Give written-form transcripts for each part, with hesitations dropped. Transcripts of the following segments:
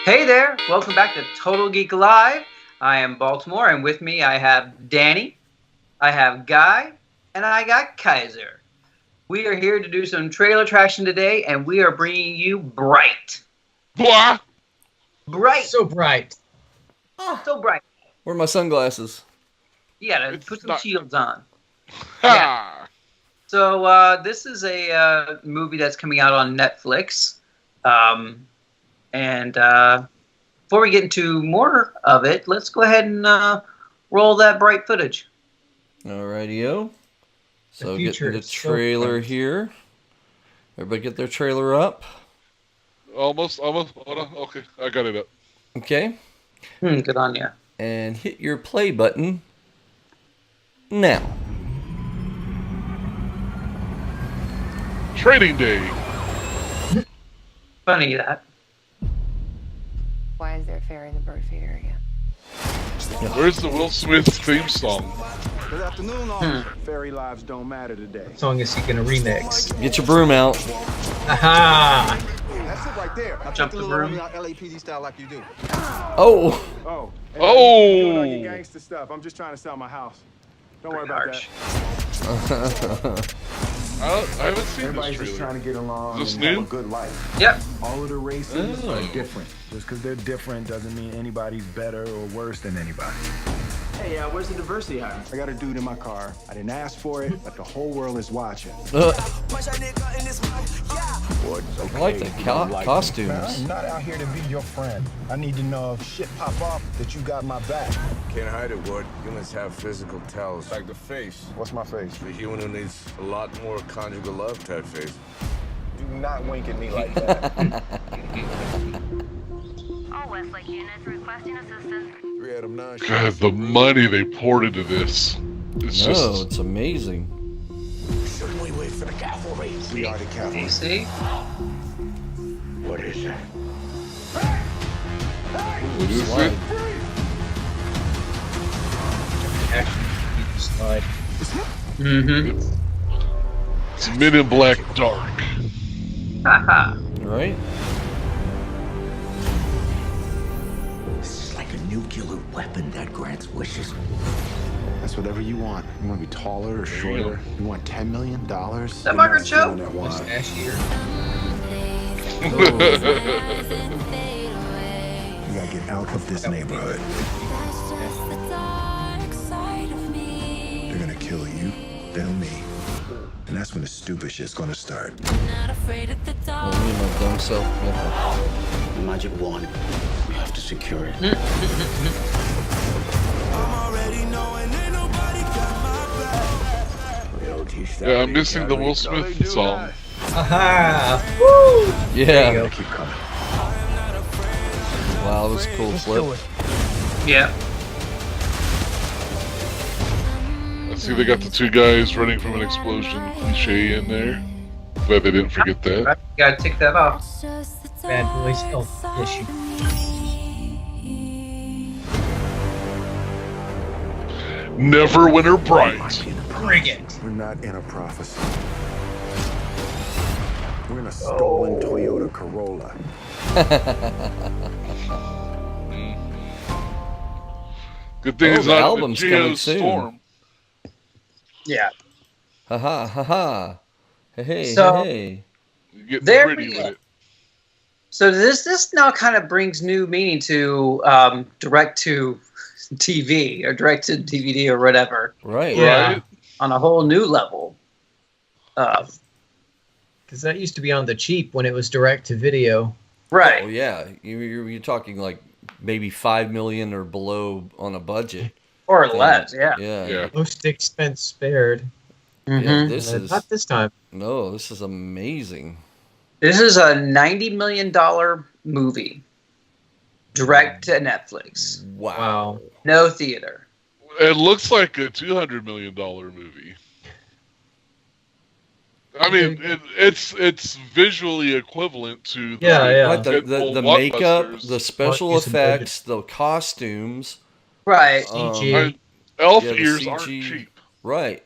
Hey there, welcome back to Total Geek Live. I am Baltimore, and with me I have Danny, I have Guy, and I got Kaiser. We are here to do some trailer traction today, and we are bringing you Bright. Blah! Bright! So bright. So bright. Where are my sunglasses? You gotta It's put some not- shields on. Ha! So this is a movie that's coming out on Netflix. And before we get into more of it, let's go ahead and roll that Bright footage. Alrighty-o. So future getting the is so trailer bright. here. Everybody get their trailer up. Almost. Hold on. Okay, I got it up. Okay. Good on you. And hit your play button now. Trading Day. Funny that. Why is there a fairy in the bird feeder again? Where's the Will Smith theme song? Good afternoon, all. Fairy lives don't matter today. What song is he gonna remix? Get your broom out. Aha! That's it right there. Now Jump take the little broom. homie out LAPD style like you do. Oh! Oh. Oh. You doing all your gangster stuff. I'm just trying to sell my house. Don't worry about Harsh. that. I haven't seen Everybody's this just trailer. trying to get along Is this and have new? a good life. Yep. All of the races Oh. are different. Just because they're different doesn't mean anybody's better or worse than anybody. Hey, where's the diversity hire? I got a dude in my car. I didn't ask for it, but the whole world is watching. I Okay, like the you don't like costumes. me. I'm not out here to be your friend. I need to know if shit pop off that you got my back. Can't hide it, Wood. Humans have physical tells. Like the face. What's my face? The human who needs a lot more conjugal love type face. Do not wink at me like that. All Westlake units requesting assistance. 3 out of 9. God, the money they poured into this. It's No, just. it's amazing. Shouldn't we wait for the cavalry? We are the cavalry. See? What is it? Is Slide. Slide. Mm-hmm. It's Men in Black Dark. Haha. Right? This is like a nuclear weapon that grants wishes. That's whatever you want. You want to be taller or shorter? You want $10 million? That Margaret Cho? Mustache here. You gotta get out of this neighborhood. They're gonna kill you, then me. And that's when the stupid shit's gonna start. Oh, me and my dumb self. Yeah. The magic wand. We have to secure it. Yeah, I'm missing the Will Smith song. Aha! Woo! There you Yeah. go. Keep coming. Wow, that was a cool Let's flip. do it. Yeah. I see they got the two guys running from an explosion cliche in there. Glad they didn't forget that. Right. You gotta tick that off. Bad boys health issue. Neverwinter Bright. Bring it. We're not in a prophecy. We're in a stolen Toyota Corolla. Good thing Oh, it's the not album's the coming soon. Storm. Yeah. Haha, haha. Hey, hey, So- hey. You're getting There pretty we with go. it. So this now kind of brings new meaning to direct to TV or direct to DVD or whatever Right. Yeah. Right? on a whole new level. Because that used to be on the cheap when it was direct to video. Right. Oh, yeah. You're talking like maybe $5 million or below on a budget. Or less. Yeah. Yeah. Yeah. Most expense spared. Yeah, Mhm. this is Not this time. no, this is amazing. This is a $90 million movie. Direct to Netflix. Wow. Wow. No theater. It looks like a $200 million movie. I mean, it's visually equivalent to the Yeah, yeah. Right, the Deadpool makeup, blockbusters. the special Well, use some budget. effects, the costumes. Right. CG. Elf Yeah, the ears CG. aren't cheap. Right.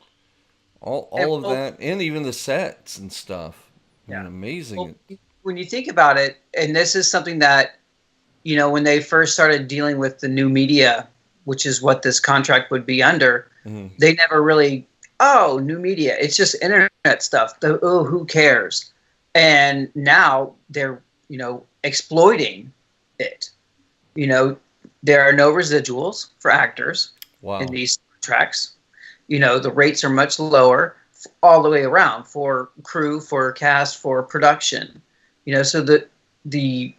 All And of well- that, and even the sets and stuff. I mean, Yeah. amazing. Well, when you think about it, and this is something that when they first started dealing with the new media, which is what this contract would be under, they never really, new media. It's just internet stuff. Who cares? And now they're, exploiting it. There are no residuals for actors in these tracks. The rates are much lower all the way around for crew, for cast, for production. So the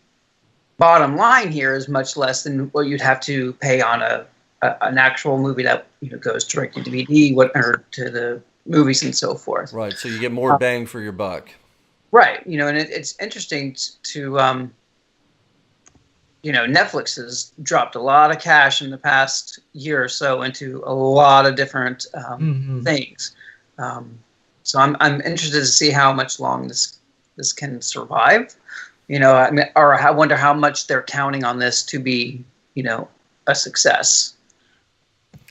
bottom line here is much less than what you'd have to pay on an actual movie that goes direct to DVD, or to the movies and so forth. Right. So you get more bang for your buck. Right. And it's interesting to Netflix has dropped a lot of cash in the past year or so into a lot of different things. So I'm interested to see how much long this can survive. I wonder how much they're counting on this to be, a success.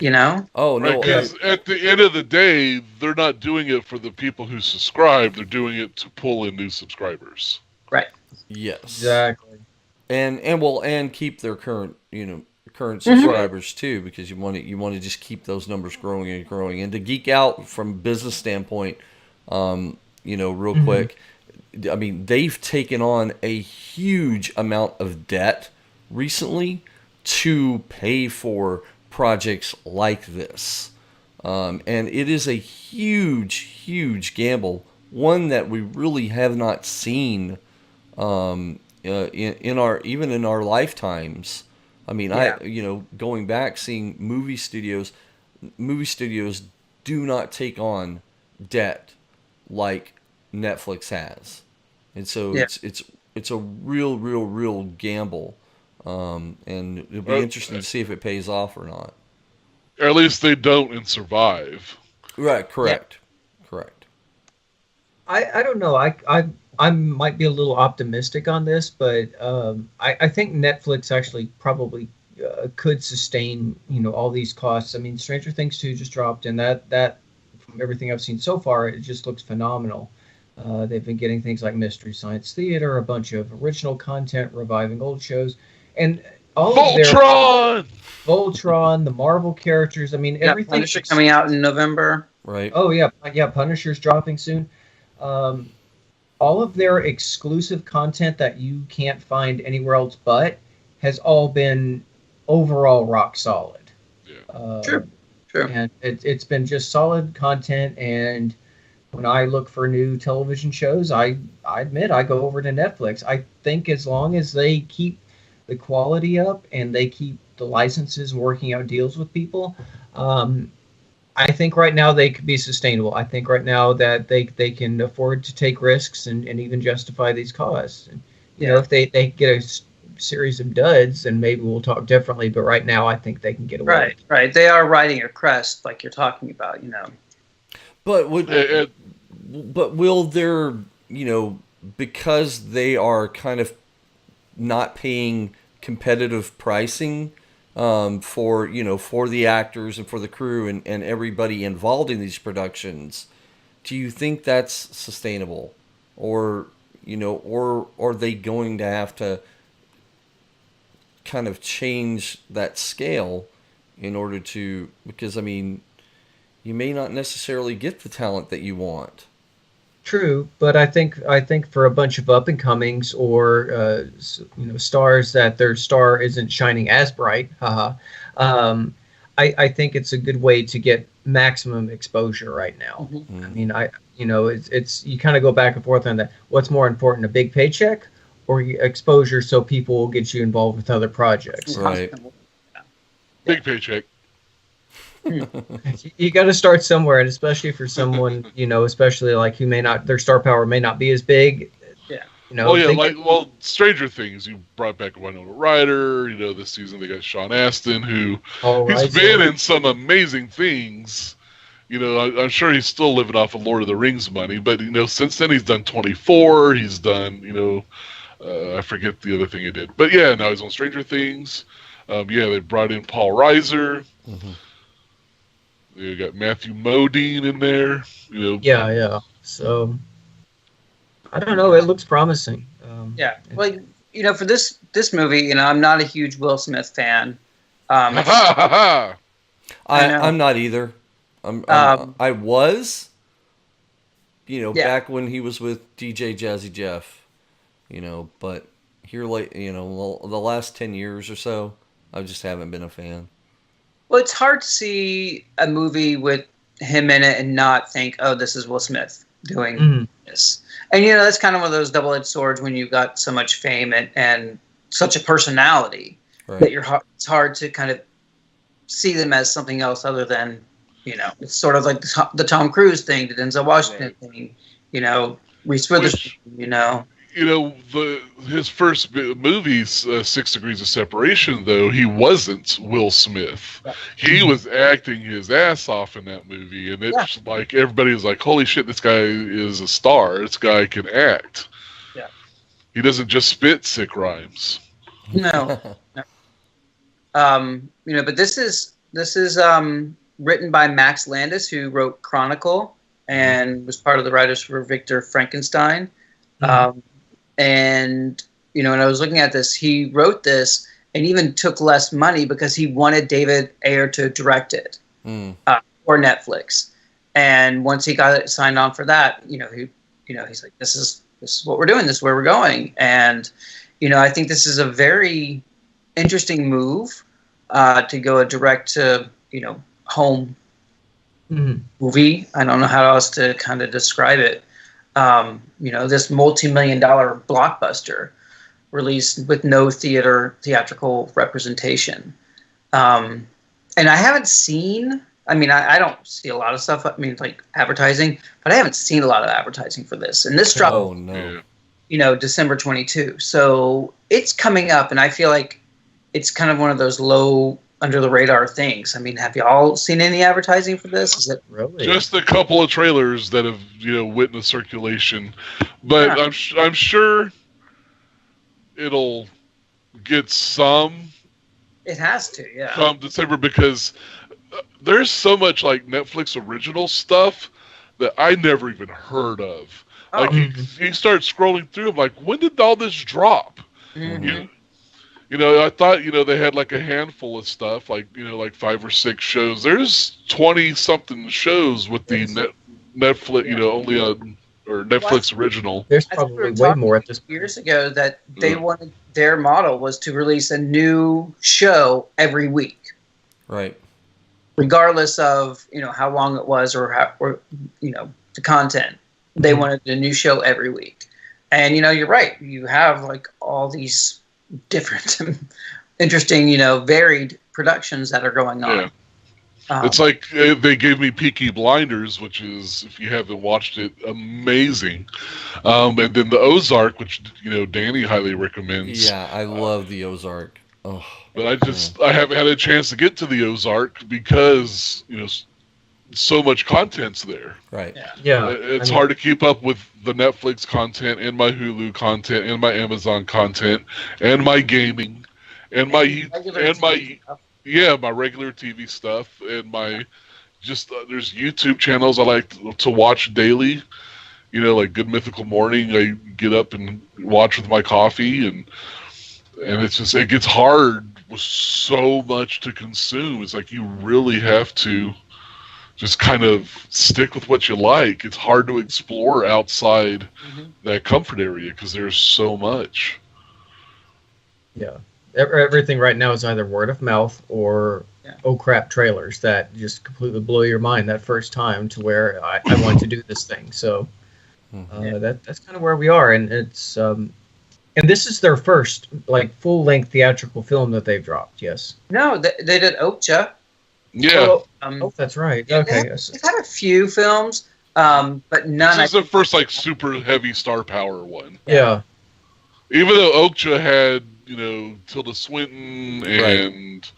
Oh no! Because at the end of the day, they're not doing it for the people who subscribe. They're doing it to pull in new subscribers. Right. Yes. Exactly. And keep their current subscribers too, because you want to just keep those numbers growing and growing. And to geek out from a business standpoint, real quick, I mean, they've taken on a huge amount of debt recently to pay for projects like this. And it is a huge, huge gamble, one that we really have not seen in our lifetimes. I mean, going back, seeing movie studios do not take on debt like Netflix has. And so it's a real gamble. And it'll be interesting to see if it pays off or not. Or at least they don't and survive. Right, correct. Yeah. Correct. I don't know. I might be a little optimistic on this, but I think Netflix actually probably could sustain, all these costs. I mean, Stranger Things 2 just dropped, and that from everything I've seen so far, it just looks phenomenal. They've been getting things like Mystery Science Theater, a bunch of original content, reviving old shows, and all Voltron! Voltron, the Marvel characters. I mean, everything. Punisher coming out in November. Right. Oh yeah, Punisher's dropping soon. All of their exclusive content that you can't find anywhere else but has all been overall rock solid. Yeah. True. And it's been just solid content. And when I look for new television shows, I admit I go over to Netflix. I think as long as they keep the quality up and they keep the licenses and working out deals with people, I think right now they could be sustainable. I think right now that they can afford to take risks and even justify these costs. And, if they get a series of duds, then maybe we'll talk differently. But right now, I think they can get away. Right. They are riding a crest, like you're talking about. But will there, because they are kind of not paying competitive pricing for the actors and for the crew and everybody involved in these productions, do you think that's sustainable, or are they going to have to kind of change that scale in order to, because I mean, you may not necessarily get the talent that you want. True, but I think for a bunch of up and comings or stars that their star isn't shining as bright, I think it's a good way to get maximum exposure right now. I mean, it's you kind of go back and forth on that. What's more important, a big paycheck or exposure, so people will get you involved with other projects? Right. Big paycheck. You got to start somewhere, and especially for someone, especially like who their star power may not be as big. Yeah. Stranger Things, you brought back Winona Ryder. This season they got Sean Astin, he's been in some amazing things. I'm sure he's still living off of Lord of the Rings money, but since then he's done 24. He's done, I forget the other thing he did, but yeah, now he's on Stranger Things. They brought in Paul Reiser. Mm-hmm. You got Matthew Modine in there. Yeah. So I don't know. It looks promising. for this movie, I'm not a huge Will Smith fan. I'm not either. I was, back when he was with DJ Jazzy Jeff, but here the last 10 years or so, I just haven't been a fan. Well, it's hard to see a movie with him in it and not think, oh, this is Will Smith doing this. And, that's kind of one of those double-edged swords when you've got so much fame and such a personality that it's hard to kind of see them as something else other than, it's sort of like the Tom Cruise thing, the Denzel Washington thing, Reese Witherspoon, his first movies, 6 Degrees of Separation, though, he wasn't Will Smith. He was acting his ass off in that movie, and it's like everybody was like, holy shit, this guy is a star. This guy can act. Yeah. He doesn't just spit sick rhymes. No. But this is written by Max Landis, who wrote Chronicle and was part of the writers for Victor Frankenstein. And, when I was looking at this, he wrote this and even took less money because he wanted David Ayer to direct it for Netflix. And once he got it signed on for that, he's like, this is what we're doing. This is where we're going. And, I think this is a very interesting move to go a direct to, home movie. I don't know how else to kind of describe it. This multi-million-dollar blockbuster released with no theatrical representation. And I haven't seen, I don't see a lot of stuff, like advertising, but I haven't seen a lot of advertising for this. And this dropped, December 22. So it's coming up, and I feel like it's kind of one of those low under the radar things. Have y'all seen any advertising for this? Is it really just a couple of trailers that have witnessed circulation? But I'm sure it'll get some. It has to, yeah. Come December, because there's so much like Netflix original stuff that I never even heard of. Like you start scrolling through, I'm like, when did all this drop? I thought, they had like a handful of stuff, like, like 5 or 6 shows. There's 20-something shows with the Netflix, only or Netflix original. There's probably way more at this point. Years ago that they wanted, their model was to release a new show every week. Right. Regardless of, how long it was or the content. They wanted a new show every week. And, you're right. You have like all these different, interesting, varied productions that are going on. Yeah. It's like they gave me Peaky Blinders, which is, if you haven't watched it, amazing. And then the Ozark, which Danny highly recommends. Yeah, I love the Ozark. Oh, but I haven't had a chance to get to the Ozark because so much content's there. Right. Yeah. It's hard to keep up with the Netflix content and my Hulu content and my Amazon content and my gaming and my regular TV stuff and my there's YouTube channels I like to watch daily. Like Good Mythical Morning, I get up and watch with my coffee, and it gets hard with so much to consume. It's like you really have to just kind of stick with what you like. It's hard to explore outside that comfort area because there's so much. Yeah. Everything right now is either word of mouth or oh crap trailers that just completely blow your mind that first time to where I want to do this thing. So that's kind of where we are. And it's and this is their first like full-length theatrical film that they've dropped, yes? No, they did Okja. Yeah. That's right. Okay. They've had a few films, but none. This is the first like super heavy star power one. Yeah. Even though Okja had, Tilda Swinton and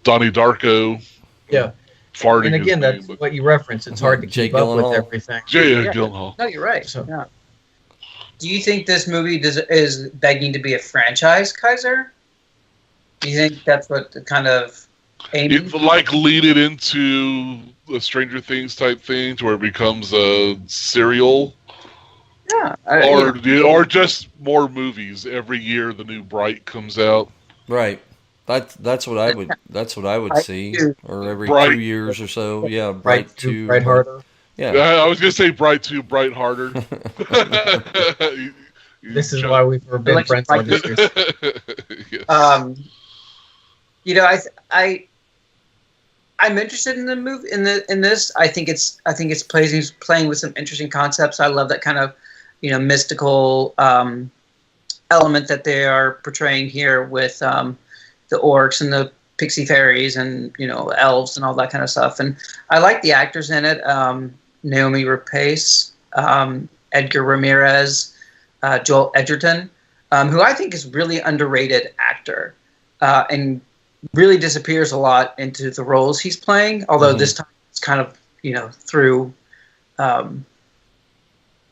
Donnie Darko. Yeah. Farting. And again, that's what you reference. It's hard to keep up with everything. Yeah, Gyllenhaal. No, you're right. So. Yeah. Do you think this movie is begging to be a franchise, Kaiser? Do you think that's what the kind of like lead it into a Stranger Things type thing to where it becomes a serial? Yeah. Or just more movies. Every year the new Bright comes out. Right. That's what I would see. Or every Bright. 2 years or so. Yeah, Bright 2, Bright Harder. Yeah. I was gonna say Bright 2, Bright Harder. This is why we've been friends on this. Yes. You know, I'm interested in the move in this. I think it's playing with some interesting concepts. I love that kind of, you know, mystical element that they are portraying here with the orcs and the pixie fairies and, you know, elves and all that kind of stuff. And I like the actors in it. Naomi Rapace, Edgar Ramirez, Joel Edgerton, who I think is really underrated actor, and really disappears a lot into the roles he's playing. Although this time it's kind of, you know, through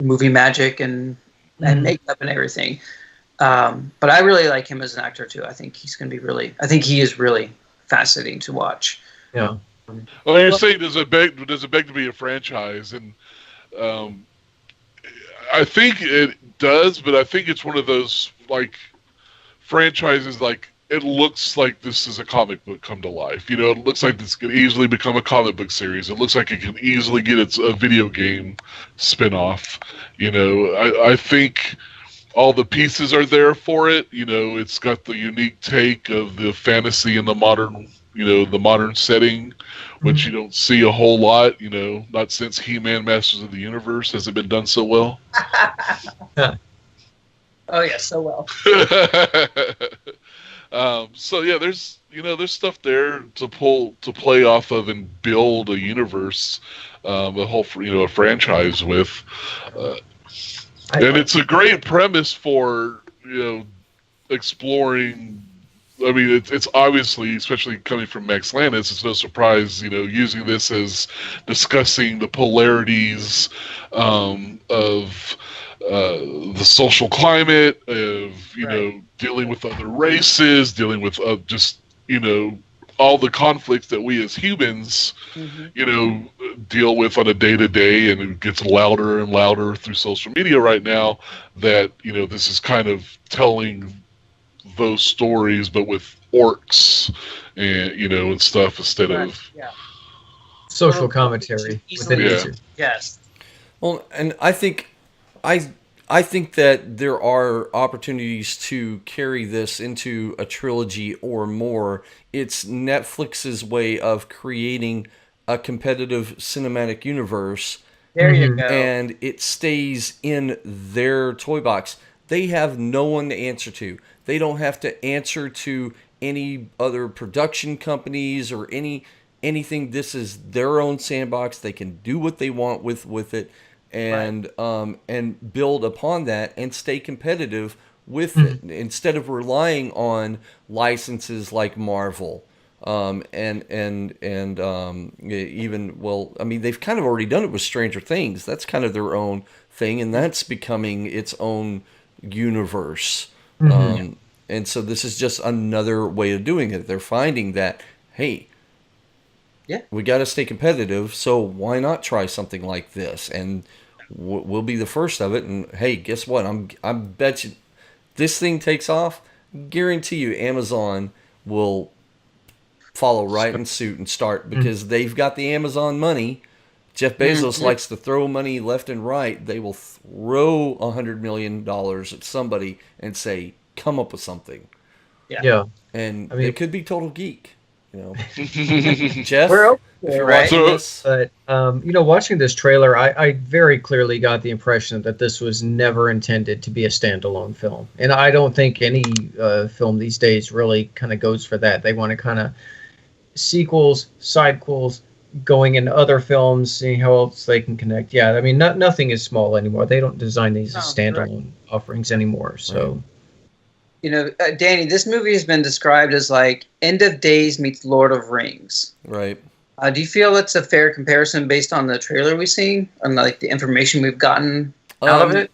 movie magic and makeup and everything. But I really like him as an actor too. I think he is really fascinating to watch. Yeah. Well, you're saying does it beg to be a franchise? And I think it does, but I think it's one of those like franchises. Like it looks like this is a comic book come to life. You know, it looks like this could easily become a comic book series. It looks like it can easily get a video game spin-off. You know, I think all the pieces are there for it. You know, it's got the unique take of the fantasy and the modern, you know, the modern setting, which you don't see a whole lot, you know, not since He-Man Masters of the Universe has it been done so well. Oh yeah, so well. So yeah, there's stuff there to play off of and build a universe, a whole, you know, a franchise with. And it's a great premise for, you know, exploring. I mean, it's obviously, especially coming from Max Landis, it's no surprise, you know, using this as discussing the polarities of the social climate, of, you know, dealing with other races, dealing with just, you know, all the conflicts that we as humans, you know, deal with on a day-to-day, and it gets louder and louder through social media right now, that, you know, this is kind of telling those stories, but with orcs and, you know, and stuff instead of social commentary within it. Yes. Well, and I think that there are opportunities to carry this into a trilogy or more. It's Netflix's way of creating a competitive cinematic universe. There you go. And it stays in their toy box. They have no one to answer to. They don't have to answer to any other production companies or anything. This is their own sandbox. They can do what they want with it. And build upon that and stay competitive with it instead of relying on licenses like Marvel, even, well, I mean, they've kind of already done it with Stranger Things. That's kind of their own thing, and that's becoming its own universe. And so this is just another way of doing it. They're finding that, hey, we got to stay competitive, so why not try something like this? And we'll be the first of it. And hey, guess what? I bet you this thing takes off. Guarantee you, Amazon will follow right in suit and start, because they've got the Amazon money. Jeff Bezos likes to throw money left and right. They will throw $100 million at somebody and say, "Come up with something." Yeah. And I mean, it could be Total Geek. You know, Jeff, if you're watching this. But, you know, watching this trailer, I very clearly got the impression that this was never intended to be a standalone film. And I don't think any film these days really kind of goes for that. They want to kind of sequels, sidequels, going into other films, seeing how else they can connect. Yeah, I mean, nothing is small anymore. They don't design these as standalone offerings anymore. So. Right. You know, Danny, this movie has been described as like End of Days meets Lord of Rings. Right. Do you feel it's a fair comparison based on the trailer we've seen and like the information we've gotten out of it?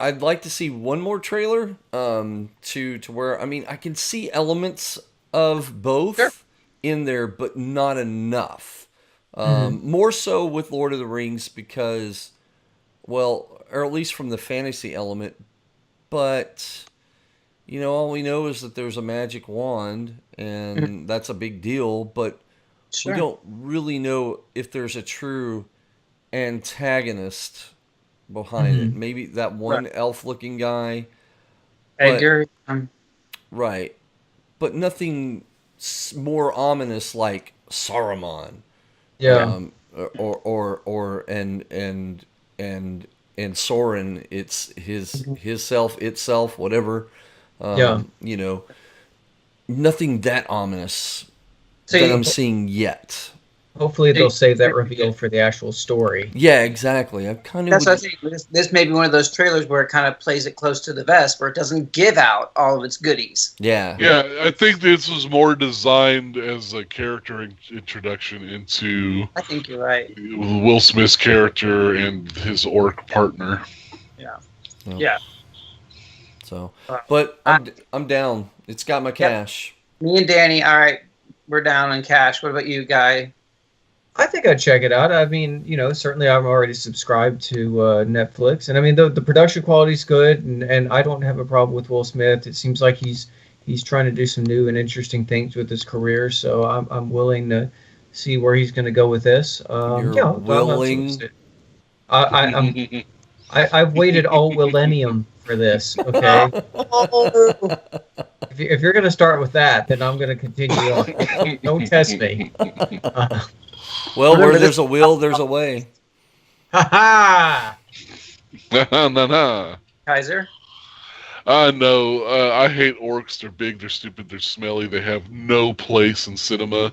I'd like to see one more trailer to where, I mean, I can see elements of both in there, but not enough. More so with Lord of the Rings because, well, or at least from the fantasy element, but, you know, all we know is that there's a magic wand, and that's a big deal, but we don't really know if there's a true antagonist behind it. Maybe that one elf-looking guy. Edgar. Right. But nothing more ominous like Saruman. Yeah. And Soren, it's his self, itself, whatever. You know, nothing that ominous that I'm seeing yet. Hopefully they'll save that reveal for the actual story. Yeah, exactly. I kind of. That's what I think. This may be one of those trailers where it kind of plays it close to the vest, where it doesn't give out all of its goodies. Yeah. Yeah, I think this was more designed as a character introduction into. I think you're right. Will Smith's character and his orc partner. Yeah. Well, yeah. So, but I'm down. It's got my cash. Me and Danny, all right, we're down on cash. What about you, Guy? I think I'd check it out. I mean, you know, certainly I'm already subscribed to Netflix, and I mean the production quality's good, and I don't have a problem with Will Smith. It seems like he's trying to do some new and interesting things with his career, so I'm willing to see where he's going to go with this. Willing. I've waited all millennium for this. Okay. If you're going to start with that, then I'm going to continue on. Don't test me. Well, where there's a will, there's a way. Ha ha! Kaiser? No, I hate orcs. They're big, they're stupid, they're smelly. They have no place in cinema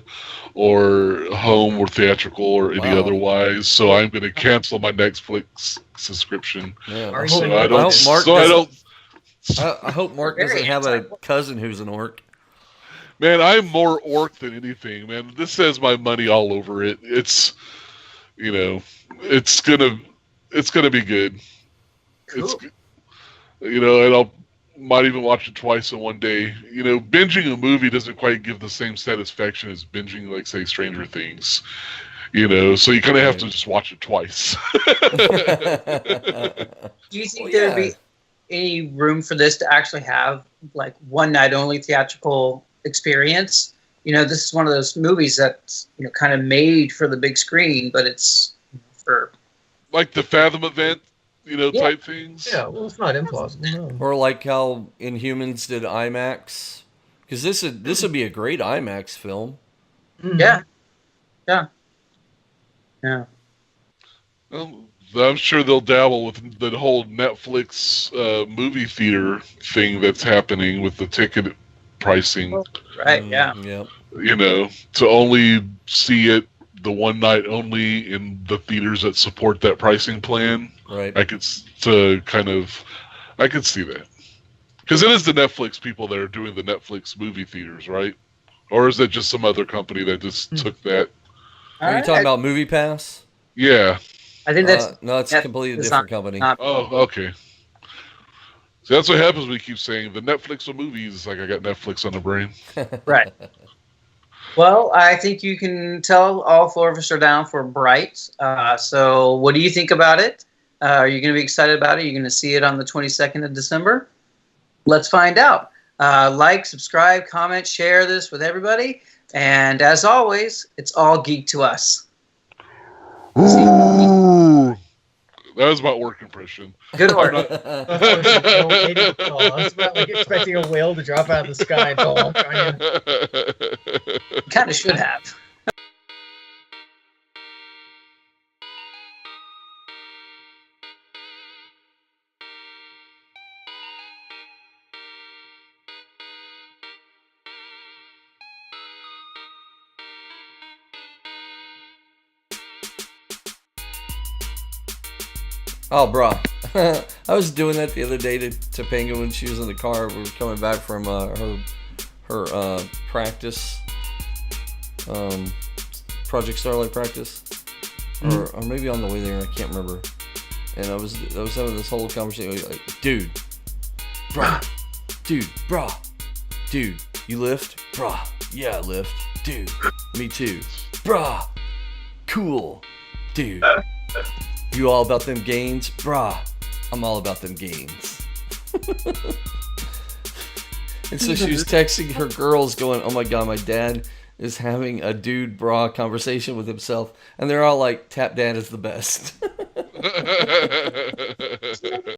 or home or theatrical or any otherwise. So I'm going to cancel my Netflix subscription. Yeah. I hope Mark doesn't have a cousin who's an orc. Man, I'm more orc than anything, man. This has my money all over it. It's, you know, it's gonna be good. Cool. It's, you know, and might even watch it twice in one day. You know, binging a movie doesn't quite give the same satisfaction as binging, like, say, Stranger Things. You know, so you kind of have to just watch it twice. Do you think there would be any room for this to actually have, like, one night only theatrical experience? You know, this is one of those movies that's, you know, kind of made for the big screen, but it's for like the Fathom event, you know, type things. Yeah, well, it's not implausible. No. Or like how Inhumans did IMAX, because this would be a great IMAX film. Yeah. Well, I'm sure they'll dabble with the whole Netflix movie theater thing that's happening with the ticket pricing. Right, yeah. You know, to only see it the one night only in the theaters that support that pricing plan. Right. I could see that. Because it is the Netflix people that are doing the Netflix movie theaters, right? Or is that just some other company that just took that? Are you talking about Movie Pass? Yeah. I think that's no, it's a completely different company. Oh, okay. So that's what happens when you keep saying the Netflix of movies. Like I got Netflix on the brain. Right. Well, I think you can tell all four of us are down for Bright. So what do you think about it? Are you going to be excited about it? Are you going to see it on the 22nd of December? Let's find out. Like, subscribe, comment, share this with everybody. And as always, it's all geek to us. Ooh. That was my work impression. Good work. I was about like expecting a whale to drop out of the sky and fall. You kind of should have. Oh, bruh. I was doing that the other day to Topanga when she was in the car. We were coming back from her practice, Project Starlight practice, or maybe on the way there. I can't remember. And I was having this whole conversation like, dude, bruh, dude, you lift, bruh, yeah, I lift, dude, me too, bruh. cool. Dude, you all about them gains? Brah, I'm all about them gains. And so she was texting her girls going, oh my God, my dad is having a dude bra conversation with himself. And they're all like, Tap Dad is the best.